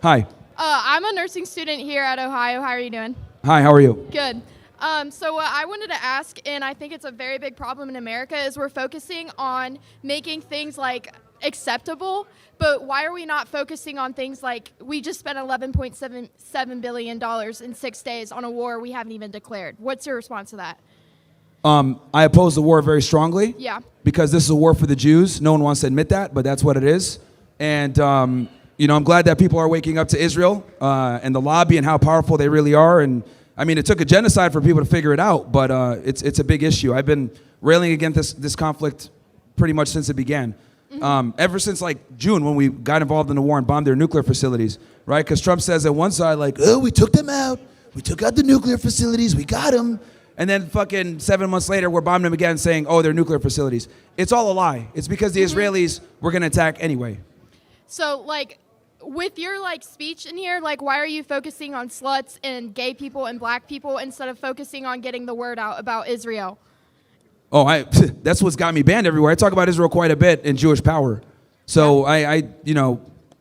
Hi. I'm a nursing student here at Ohio. How are you doing? Hi, how are you? Good. So what I wanted to ask, and I think it's a very big problem in America, is we're focusing on making things like acceptable, but why are we not focusing on things like we just spent $11.77 billion in 6 days on a war we haven't even declared? What's your response to that? I oppose the war very strongly. Yeah. Because this is a war for the Jews. No one wants to admit that, but that's what it is. And, I'm glad that people are waking up to Israel and the lobby and how powerful they really are. And, it took a genocide for people to figure it out, but it's a big issue. I've been railing against this conflict pretty much since it began. Ever since, June, when we got involved in the war and bombed their nuclear facilities, right? Because Trump says at one side, we took them out. We took out the nuclear facilities. We got them. And then fucking 7 months later, we're bombing them again saying, they're nuclear facilities. It's all a lie. It's because the Israelis were going to attack anyway. So, with your, speech in here, why are you focusing on sluts and gay people and black people instead of focusing on getting the word out about Israel? That's what's got me banned everywhere. I talk about Israel quite a bit in Jewish Power. So,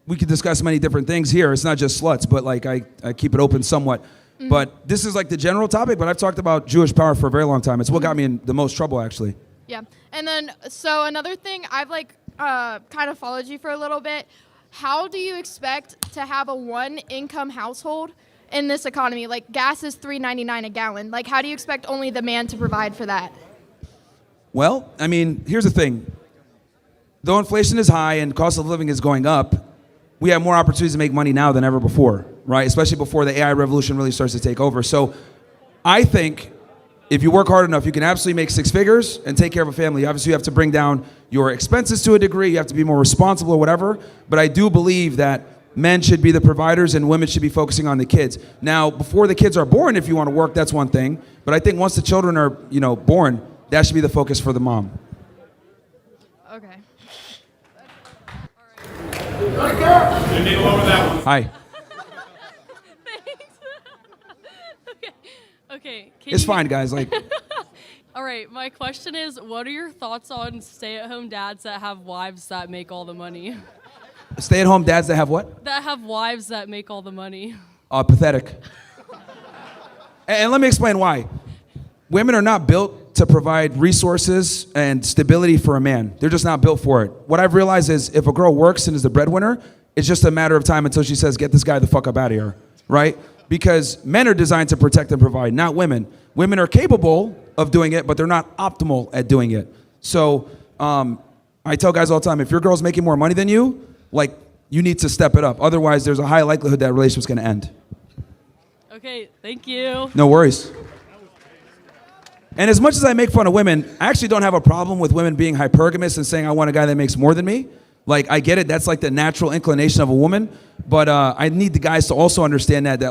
we could discuss many different things here. It's not just sluts, but, I keep it open somewhat. Mm-hmm. But this is the general topic, but I've talked about Jewish Power for a very long time. It's what got me in the most trouble, actually. Yeah. And then, so another thing, I've kind of followed you for a little bit. How do you expect to have a one-income household in this economy? Gas is $3.99 a gallon. How do you expect only the man to provide for that? Well, here's the thing. Though inflation is high and cost of living is going up, we have more opportunities to make money now than ever before, right? Especially before the AI revolution really starts to take over. So I think if you work hard enough, you can absolutely make six figures and take care of a family. Obviously, you have to bring down your expenses to a degree. You have to be more responsible or whatever. But I do believe that men should be the providers and women should be focusing on the kids. Now, before the kids are born, if you want to work, that's one thing. But I think once the children are, born, that should be the focus for the mom. Okay. Hi. Thanks. Okay. It's fine, guys. All right. My question is, what are your thoughts on stay-at-home dads that have wives that make all the money? Stay-at-home dads that have what? That have wives that make all the money. Pathetic. And let me explain why. Women are not built to provide resources and stability for a man. They're just not built for it. What I've realized is if a girl works and is the breadwinner, it's just a matter of time until she says, get this guy the fuck up out of here, right? Because men are designed to protect and provide, not women. Women are capable of doing it, but they're not optimal at doing it. So I tell guys all the time, if your girl's making more money than you, you need to step it up. Otherwise, there's a high likelihood that relationship's gonna end. Okay, thank you. No worries. And as much as I make fun of women, I actually don't have a problem with women being hypergamous and saying, I want a guy that makes more than me. I get it. That's the natural inclination of a woman. But I need the guys to also understand that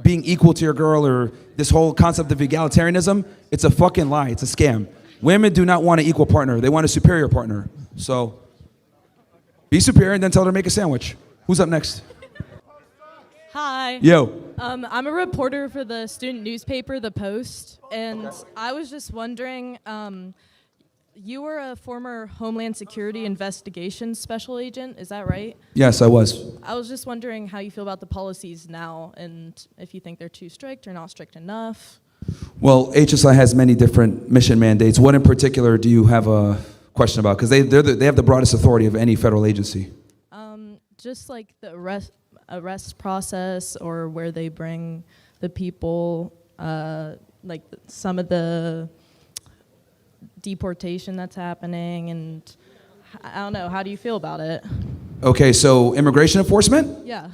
being equal to your girl or this whole concept of egalitarianism, it's a fucking lie. It's a scam. Women do not want an equal partner. They want a superior partner. So be superior and then tell her to make a sandwich. Who's up next? Hi. Yo. I'm a reporter for the student newspaper, The Post, and I was just wondering, you were a former Homeland Security Investigations Special Agent, is that right? Yes, I was. I was just wondering how you feel about the policies now, and if you think they're too strict or not strict enough. Well, HSI has many different mission mandates. What in particular do you have a question about? Because they have the broadest authority of any federal agency. Just the arrest process, or where they bring the people, some of the deportation that's happening, and I don't know, how do you feel about it? Okay, so immigration enforcement? Yeah.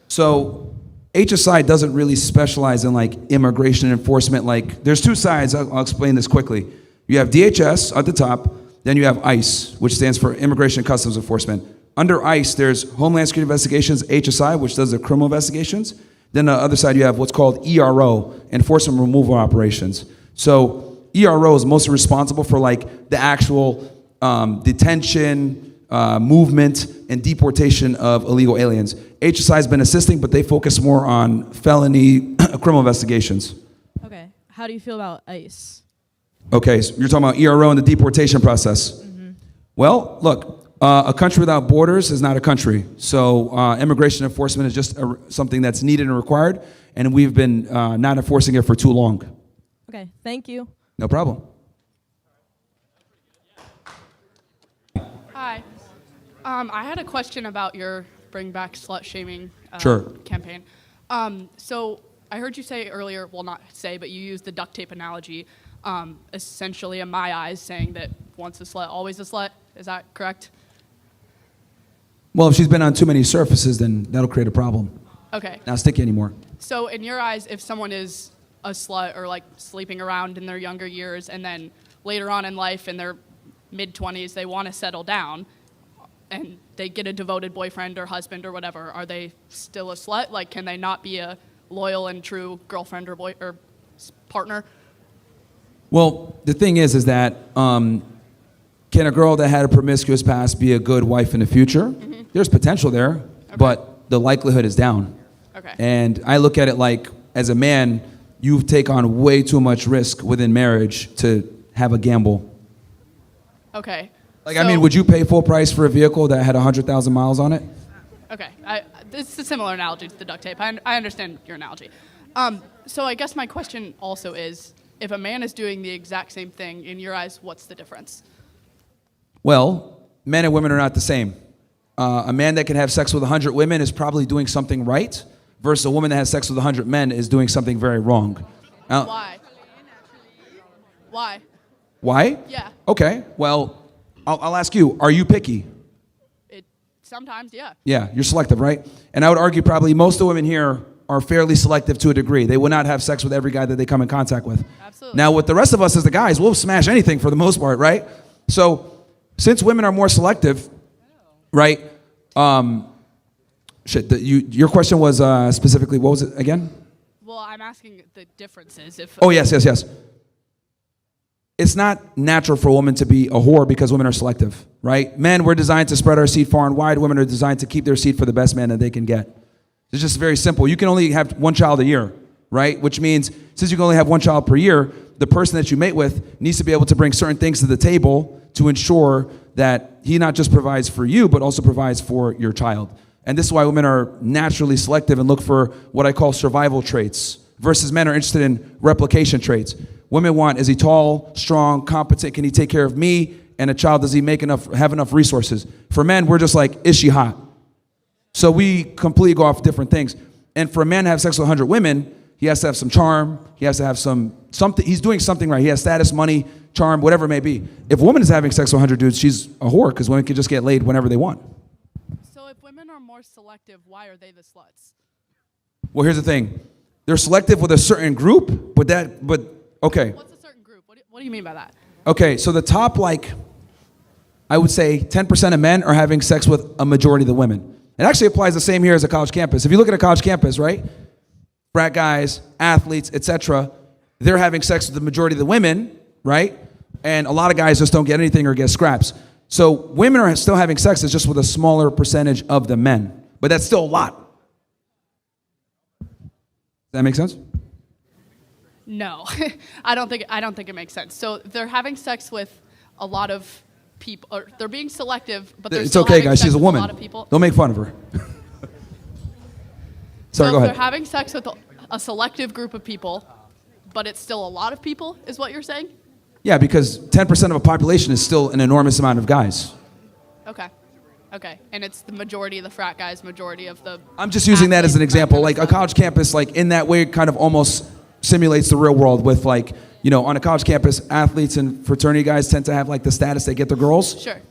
So HSI doesn't really specialize in immigration enforcement. There's two sides. I'll explain this quickly. You have DHS at the top, then you have ICE, which stands for Immigration and Customs Enforcement. Under ICE, there's Homeland Security Investigations, HSI, which does the criminal investigations. Then on the other side, you have what's called ERO, Enforcement Removal Operations. So ERO is mostly responsible for the actual detention, movement, and deportation of illegal aliens. HSI has been assisting, but they focus more on felony criminal investigations. Okay. How do you feel about ICE? Okay, so you're talking about ERO and the deportation process. Mm-hmm. Well, look, A country without borders is not a country. So immigration enforcement is just something that's needed and required, and we've been not enforcing it for too long. Okay, thank you. No problem. Hi. I had a question about your Bring Back Slut Shaming Sure. campaign. So I heard you say earlier, well, not say, but you used the duct tape analogy, essentially in my eyes, saying that once a slut, always a slut. Is that correct? Well, if she's been on too many surfaces, then that'll create a problem. Okay. Not sticky anymore. So in your eyes, if someone is a slut or like sleeping around in their younger years and then later on in life in their mid-20s they want to settle down and they get a devoted boyfriend or husband or whatever, are they still a slut? Like, can they not be a loyal and true girlfriend or partner? Well, the thing is that can a girl that had a promiscuous past be a good wife in the future? Mm-hmm. There's potential there, but the likelihood is down. Okay. And I look at it like, as a man, you take on way too much risk within marriage to have a gamble. Okay. Like, I mean, would you pay full price for a vehicle that had 100,000 miles on it? Okay. It's a similar analogy to the duct tape. I understand your analogy. So I guess my question also is, if a man is doing the exact same thing, in your eyes, what's the difference? Well, men and women are not the same. A man that can have sex with 100 women is probably doing something right, versus a woman that has sex with 100 men is doing something very wrong. Why? Why? Why? Yeah. Okay, well, I'll ask you, are you picky? Sometimes, yeah. Yeah, you're selective, right? And I would argue probably most of the women here are fairly selective to a degree. They will not have sex with every guy that they come in contact with. Absolutely. Now, with the rest of us as the guys, we'll smash anything for the most part, right? So, since women are more selective, right? Your question was specifically, what was it again? Well, I'm asking the differences. Oh, yes. It's not natural for a woman to be a whore because women are selective, right? Men, we're designed to spread our seed far and wide. Women are designed to keep their seed for the best man that they can get. It's just very simple. You can only have one child a year, right? Which means since you can only have one child per year, the person that you mate with needs to be able to bring certain things to the table to ensure that he not just provides for you, but also provides for your child. And this is why women are naturally selective and look for what I call survival traits, versus men are interested in replication traits. Women want, is he tall, strong, competent? Can he take care of me and a child? Does he have enough resources? For men, we're just like, is she hot? So we completely go off different things. And for a man to have sex with 100 women, he has to have some charm. He has to have something. He's doing something right. He has status, money, charm, whatever it may be. If a woman is having sex with 100 dudes, she's a whore because women can just get laid whenever they want. So if women are more selective, why are they the sluts? Well, here's the thing. They're selective with a certain group, but okay. What's a certain group? What do you mean by that? Okay, so the top, I would say 10% of men are having sex with a majority of the women. It actually applies the same here as a college campus. If you look at a college campus, right? Frat guys, athletes, etc., they're having sex with the majority of the women, right? And a lot of guys just don't get anything or get scraps. So women are still having sex, it's just with a smaller percentage of the men. But that's still a lot. Does that make sense? No, I don't think it makes sense. So they're having sex with a lot of people, or they're being selective, but they're It's still okay, having guys. sex She's a with woman. a lot of people. Don't make fun of her. Sorry, So go if ahead. they're having sex with a selective group of people, but it's still a lot of people, is what you're saying? Yeah, because 10% of a population is still an enormous amount of guys. Okay. And it's the majority of the frat guys, majority of the... I'm just using that as an athletes, example. that Like kind a of stuff. college campus, in that way, kind of almost simulates the real world with on a college campus, athletes and fraternity guys tend to have the status they get the girls. Sure.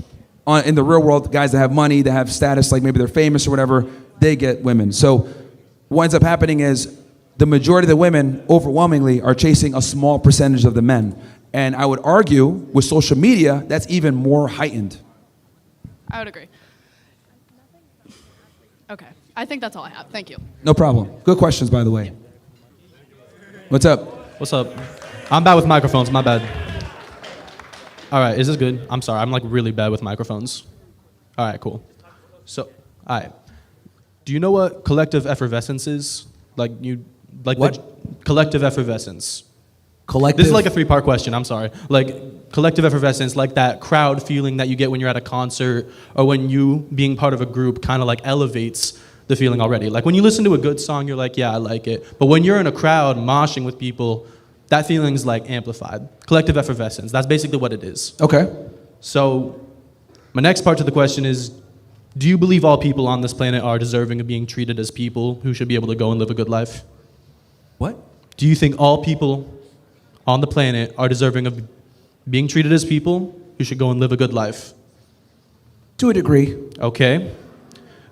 In the real world, guys that have money, that have status, maybe they're famous or whatever, they get women. So what ends up happening is the majority of the women overwhelmingly are chasing a small percentage of the men. And I would argue with social media, that's even more heightened. I would agree. Okay. I think that's all I have. Thank you. No problem. Good questions, by the way. What's up? What's up? I'm bad with microphones, my bad. All right, is this good? I'm sorry, I'm really bad with microphones. All right, cool. So, all right. Do you know what collective effervescence is? What? Collective effervescence. Collective. This is like a three-part question, I'm sorry. Like, collective effervescence, like that crowd feeling that you get when you're at a concert or when you, being part of a group, kind of like elevates the feeling already. Like, when you listen to a good song, you're like, yeah, I like it. But when you're in a crowd moshing with people, that feeling's like amplified. Collective effervescence, that's basically what it is. Okay. So, my next part to the question is, do you believe all people on this planet are deserving of being treated as people who should be able to go and live a good life? What? Do you think all people on the planet are deserving of being treated as people who should go and live a good life? To a degree. Okay.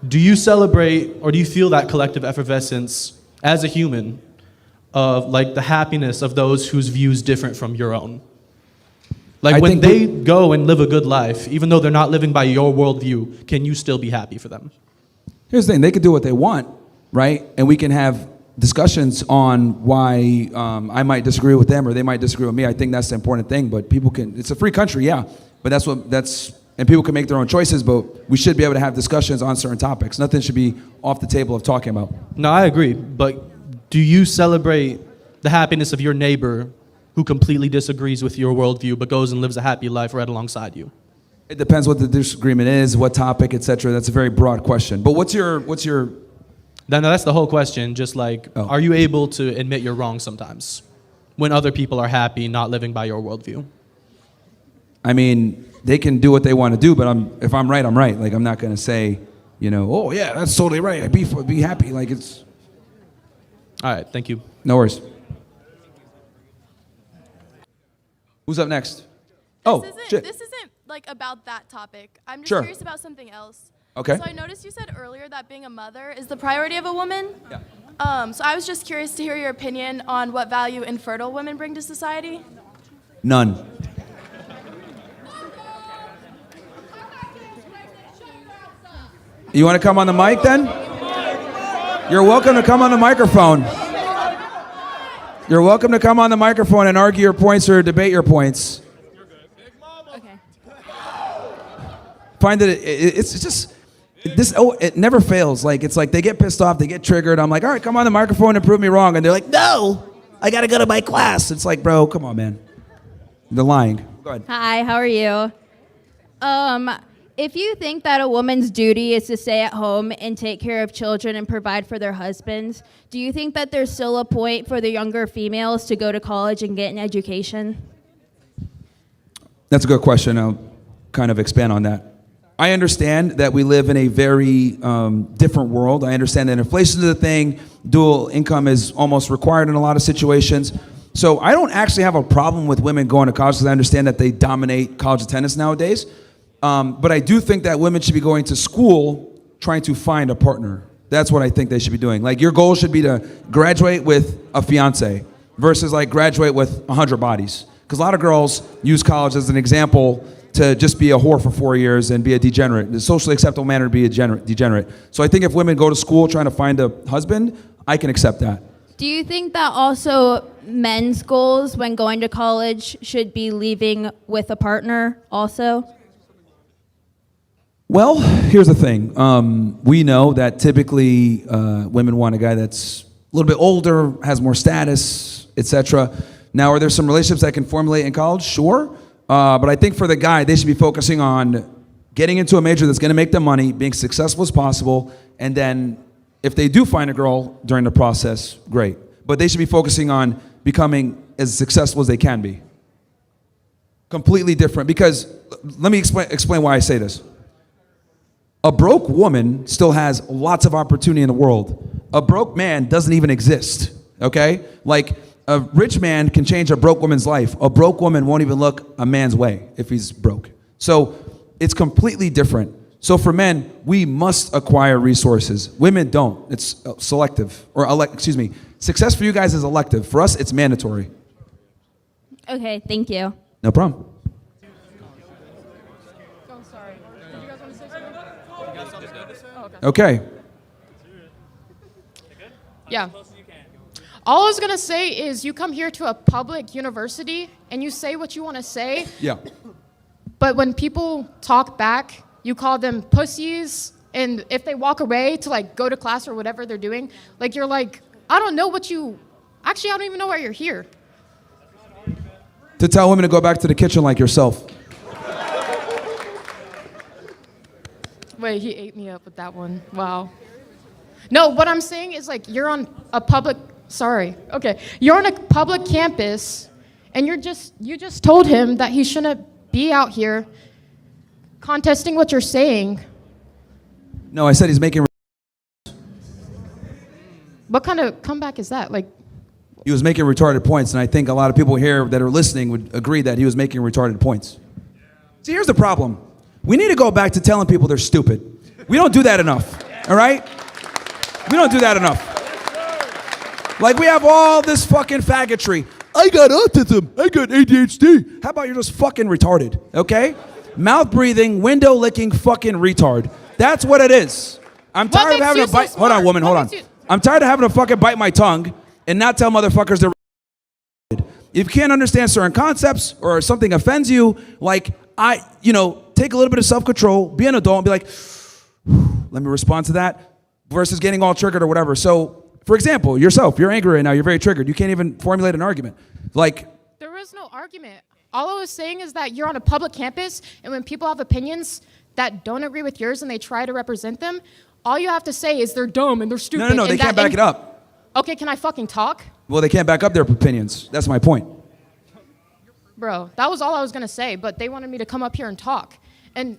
Do you celebrate or do you feel that collective effervescence as a human of like the happiness of those whose views different from your own? Like when they go and live a good life, even though they're not living by your worldview, can you still be happy for them? Here's the thing, they can do what they want, right? And we can have discussions on why I might disagree with them or they might disagree with me. I think that's the important thing, but people can, it's a free country, yeah, but and people can make their own choices, but we should be able to have discussions on certain topics. Nothing should be off the table of talking about. No, I agree, but do you celebrate the happiness of your neighbor who completely disagrees with your worldview but goes and lives a happy life right alongside you? It depends what the disagreement is, what topic, etc. That's a very broad question. But what's your No, that's the whole question. Just like, Oh. Are you able to admit you're wrong sometimes when other people are happy not living by your worldview? I mean, they can do what they want to do, but if I'm right, I'm right. Like, I'm not going to say, oh, yeah, that's totally right. I'd be happy. Like, it's... All right, thank you. No worries. Who's up next? Oh, shit. This isn't like about that topic. I'm just Sure. curious about something else. Okay. So I noticed you said earlier that being a mother is the priority of a woman. Yeah. So I was just curious to hear your opinion on what value infertile women bring to society. None. You want to come on the mic then? You're welcome to come on the microphone. You're welcome to come on the microphone and argue your points or debate your points. Okay. Find that it's just this. Oh, it never fails. Like it's like they get pissed off, they get triggered. I'm like, all right, come on the microphone and prove me wrong, and they're like, no, I gotta go to my class. It's like, bro, come on, man. They're lying. Go ahead. Hi, how are you? If you think that a woman's duty is to stay at home and take care of children and provide for their husbands, do you think that there's still a point for the younger females to go to college and get an education? That's a good question. I'll kind of expand on that. I understand that we live in a very different world. I understand that inflation is a thing. Dual income is almost required in a lot of situations. So I don't actually have a problem with women going to college because I understand that they dominate college attendance nowadays. But I do think that women should be going to school trying to find a partner. That's what I think they should be doing. Like your goal should be to graduate with a fiance versus like graduate with 100 bodies. Because a lot of girls use college as an example to just be a whore for 4 years and be a degenerate. The socially acceptable manner to be a degenerate. So I think if women go to school trying to find a husband, I can accept that. Do you think that also men's goals when going to college should be leaving with a partner also? Well, here's the thing. We know that typically women want a guy that's a little bit older, has more status, etc. Now, are there some relationships that can formulate in college? Sure. But I think for the guy, they should be focusing on getting into a major that's going to make them money, being successful as possible, and then if they do find a girl during the process, great. But they should be focusing on becoming as successful as they can be. Completely different, because let me explain why I say this. A broke woman still has lots of opportunity in the world. A broke man doesn't even exist, okay? Like, a rich man can change a broke woman's life. A broke woman won't even look a man's way if he's broke. So it's completely different. So for men, we must acquire resources. Women don't. It's selective, or success for you guys is elective. For us, it's mandatory. Okay, thank you. No problem. Okay. Yeah. All I was going to say is you come here to a public university and you say what you want to say, Yeah. but when people talk back, you call them pussies, and if they walk away to like go to class or whatever they're doing, like you're like, I don't know what you, actually I don't even know why you're here. to tell women to go back to the kitchen like yourself. Wait, he ate me up with that one. Wow. No, what I'm saying is like you're on a public. Sorry. Okay, you're on a public campus, and you just told him that he shouldn't be out here contesting what you're saying. No, I said he's making. What kind of comeback is that? Like, He was making retarded points, and I think a lot of people here that are listening would agree that he was making retarded points. See, here's the problem. We need to go back to telling people they're stupid. We don't do that enough, all right? We don't do that enough. Like, we have all this fucking faggotry. I got autism. I got ADHD. How about you're just fucking retarded, okay? Mouth-breathing, window-licking fucking retard. That's what it is. I'm tired of having to bite. Hold on, woman, hold on. I'm tired of having to fucking bite my tongue and not tell motherfuckers they're retarded. If you can't understand certain concepts or something offends you, like, take a little bit of self-control, be an adult, and be like, let me respond to that, versus getting all triggered or whatever. So, for example, yourself, you're angry right now, you're very triggered. You can't even formulate an argument. Like, there is no argument. All I was saying is that you're on a public campus, and when people have opinions that don't agree with yours and they try to represent them, all you have to say is they're dumb and they're stupid. No, they can't back it up. Okay, can I fucking talk? Well, they can't back up their opinions. That's my point. Bro, that was all I was going to say, but they wanted me to come up here and talk. And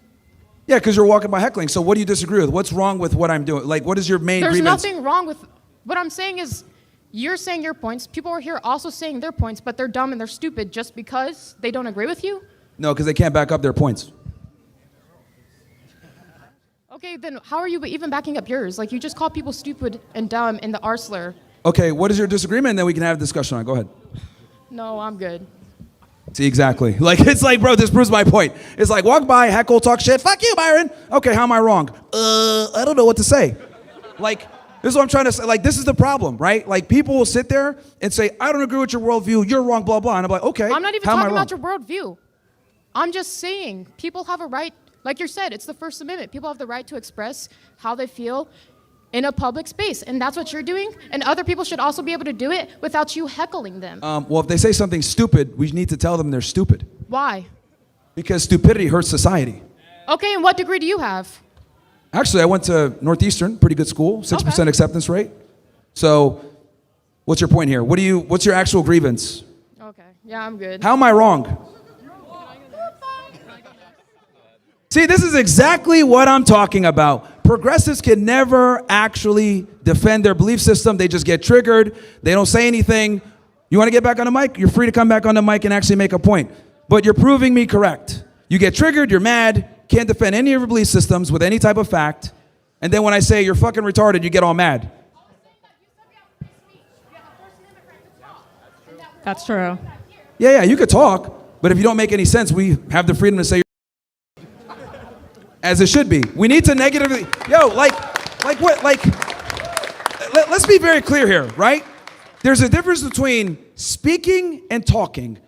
Yeah, because you're walking by heckling. So what do you disagree with? What's wrong with what I'm doing? Like, what is your main there's grievance? nothing wrong with what I'm saying is you're saying your points. People are here also saying their points, but they're dumb and they're stupid just because they don't agree with you? No, because they can't back up their points. Okay, then how are you even backing up yours? Like, you just call people stupid and dumb in the R slur. Okay, what is your disagreement? And then we can have a discussion on it. Go ahead. No, I'm good. See, exactly. Like, it's like, bro, this proves my point. It's like, walk by, heckle, talk shit. Fuck you, Myron. Okay, how am I wrong? I don't know what to say. Like, this is what I'm trying to say. Like, this is the problem, right? Like, people will sit there and say, I don't agree with your worldview. You're wrong, blah, blah. And I'm like, okay, I'm not even how am I talking wrong? about your worldview. I'm just saying people have a right, like you said, it's the First Amendment. People have the right to express how they feel in a public space. And that's what you're doing. And other people should also be able to do it without you heckling them. Well, if they say something stupid, we need to tell them they're stupid. Why? Because stupidity hurts society. Okay, and what degree do you have? Actually, I went to Northeastern, pretty good school, 6% Okay. acceptance rate. So, what's your point here? What's your actual grievance? Okay, yeah, I'm good. How am I wrong? See, this is exactly what I'm talking about. Progressives can never actually defend their belief system. They just get triggered. They don't say anything. You want to get back on the mic? You're free to come back on the mic and actually make a point. But you're proving me correct. You get triggered, you're mad, can't defend any of your belief systems with any type of fact. And then when I say you're fucking retarded, you get all mad. That's true. Yeah, you could talk, but if you don't make any sense, we have the freedom to say as it should be. We need to negatively, let's be very clear here, right? There's a difference between speaking and talking.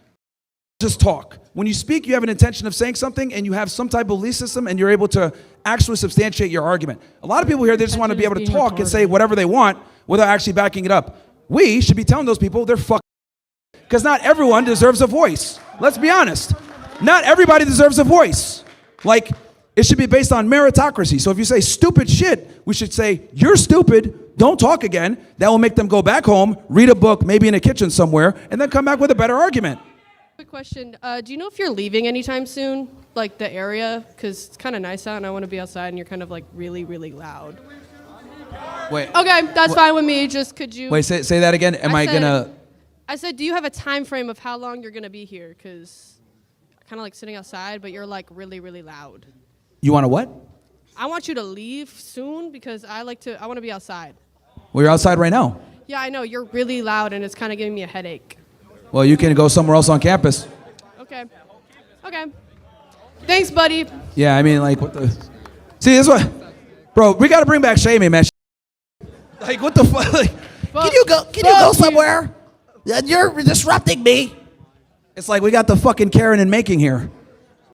Just talk. When you speak, you have an intention of saying something and you have some type of belief system and you're able to actually substantiate your argument. A lot of people here, they just want to be able to talk and say whatever they want without actually backing it up. We should be telling those people they're fucking, because not everyone deserves a voice. Let's be honest. Not everybody deserves a voice. Like, it should be based on meritocracy. So if you say stupid shit, we should say, you're stupid, don't talk again. That will make them go back home, read a book, maybe in a kitchen somewhere, and then come back with a better argument. Quick question. Do you know if you're leaving anytime soon? Like the area? Because it's kind of nice out and I want to be outside and you're kind of like really, really loud. Wait. Okay, that's fine with me. Just could you... Wait, say that again. I said, do you have a time frame of how long you're going to be here? Because I'm kind of like sitting outside, but you're like really, really loud. You want to what? I want you to leave soon because I want to be outside. Well, you're outside right now. Yeah, I know. You're really loud and it's kind of giving me a headache. Well, you can go somewhere else on campus. Okay. Thanks, buddy. Yeah, I mean, like, what the... See, this is what... Bro, we got to bring back shaming, man. Like, what the fuck? Like, can you go somewhere? You're disrupting me. It's like we got the fucking Karen in making here.